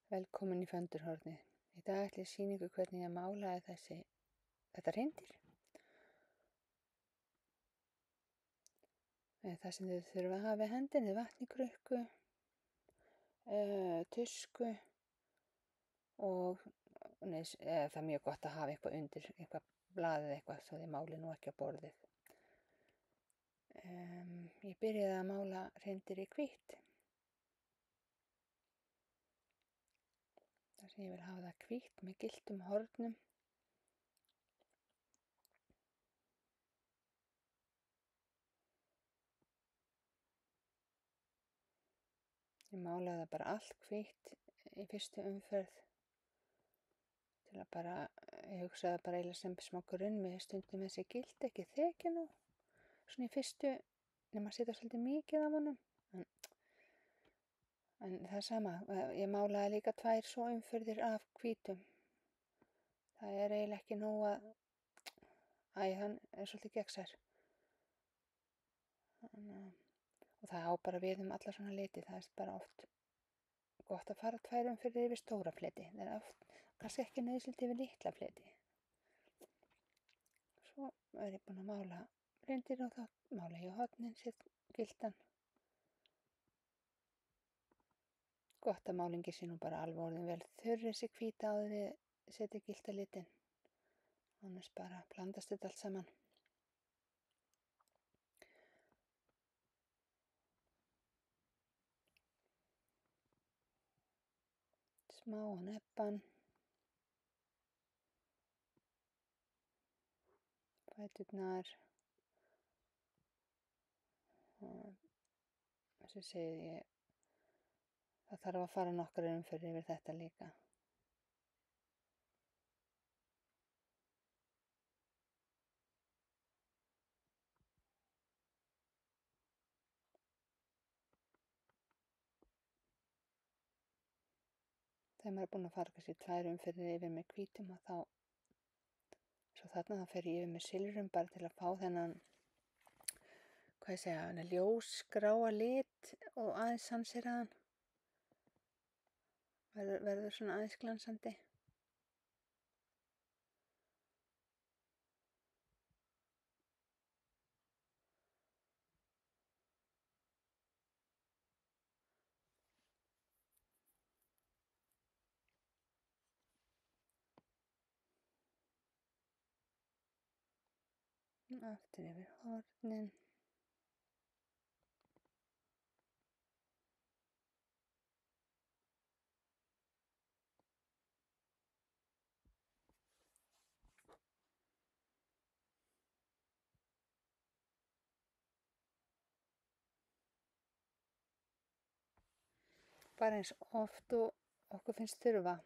Velkomin í Föndurhornið. Í dag ætla ég að sýna ykkur hvernig ég málaði þetta hreindýr. Það sem þið þurfa að hafa í hendinni er vatnikrukku, tusku og það er mjög gott að hafa eitthvað undir, eitthvað blað eða eitthvað svo þið máli nú ekki á borðið. Ég byrjaði að mála hreindýr í hvítt. Þar sem ég vil hafa það hvítt með gylltum hornum. Ég málaði það bara allt hvítt í fyrstu umferð til að bara, ég hugsaði bara eiginlega sem smá grunn með stundum þessi gild ekki þekja nú. Svona í fyrstu, nema að setja svolítið mikið af honum. En það er sama, ég málaði líka 2 svo umferðir af hvítum. Það er eiginlega ekki nóg hann er svolítið gegnsær. Og það á bara við alla svona liti, það er bara oft gott að fara 2 umferðir yfir stóra fleti. Það er oft kannski ekki nauðsynlegt yfir litla fleti. Svo er ég búin að mála hreindýr og þá mála ég hornin, set gylltan. Gott að málingi sé nú bara alveg orðin vel þurr þessi hvíta áður við setja gyllta litin. Annars bara blandast þetta allt saman. Smá á nebban. Fæturnar. Þess að segja ég, það þarf að fara nokkrar umferðir yfir þetta líka. Þegar maður er búin að fara kannski 2 umferðir yfir með hvítum og svo þarna þá fer ég yfir með silfurum bara til að fá þennan, ljósgráa lit og aðeins sanseraðan. Verður svona aðeins glansandi. Aftur yfir hornin. Bara eins oft og okkur finnst þurfa.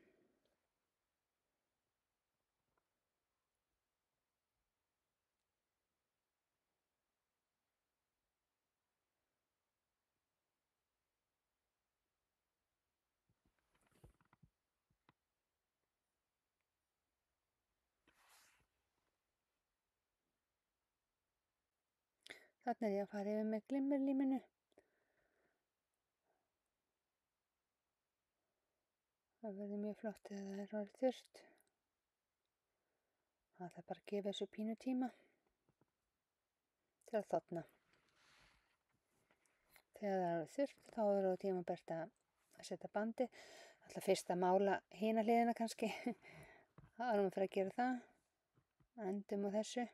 Þarna er ég að fara yfir með glimmerlíminu. Það verður mjög flott þegar það er orðið þurrt. Það ætla bara að gefa þessu pínu tíma til að þorna. Þegar það er orðið þurrt þá er það tímabært að setja bandið. Það ætla fyrst að mála hina hliðina kannski. Það erum við fyrir að gera það. Endum á þessu.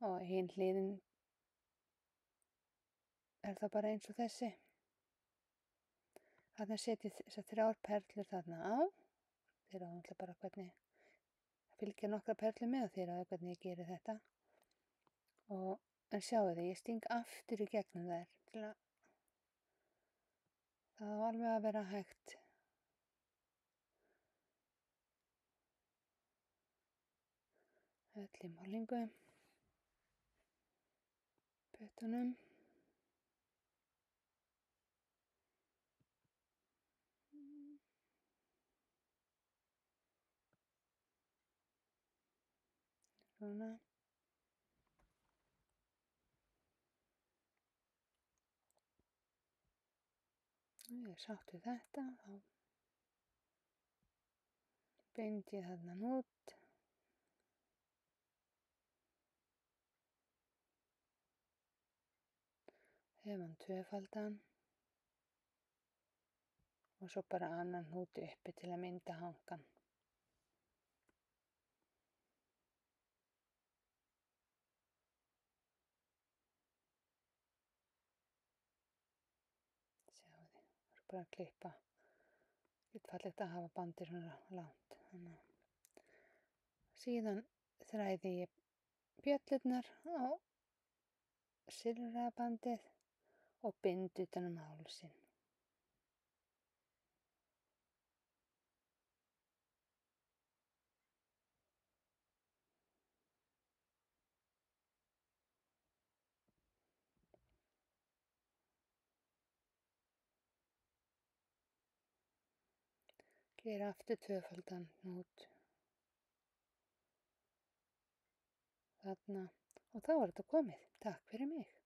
Og hin hliðin er það bara eins og þessi. Þarna setjum þessar 3 perlur þarna á. Þeir eru náttúrulega bara hvernig það fylgja nokkra perlur með og þeir eru hvernig ég geri þetta. En sjáu þið, ég sting aftur í gegnum þær til að það á alveg að vera hægt. Öll í málingu. Puttunum. Svona. ég er sátt við þetta, þá bind ég þarna hnút, hef hann tvöfaldan og svo bara annan hnút uppi til að mynda hangan. Sjáðu þið, það er bara að klippa. Get fallegt að hafa bandið svona langt. Síðan þræði ég bjöllurnar á silfrabandið og bind utan um hálsinn. Gera aftur tvöfaldan hnút þarna og þá er þetta komið. Takk fyrir mig.